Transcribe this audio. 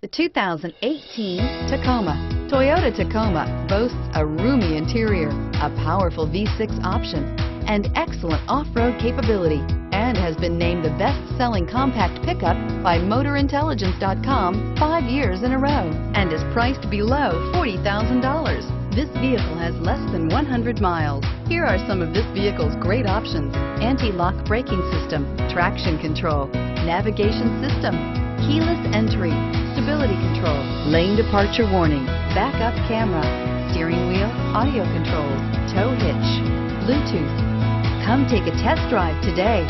The 2018 Tacoma. Toyota Tacoma boasts a roomy interior, a powerful V6 option, and excellent off-road capability, and has been named the best-selling compact pickup by MotorIntelligence.com 5 years in a row, and is priced below $40,000. This vehicle has less than 100 miles. Here are some of this vehicle's great options: anti-lock braking system, traction control, navigation system, keyless entry, stability control, lane departure warning, backup camera, steering wheel audio controls, tow hitch, Bluetooth. Come take a test drive today.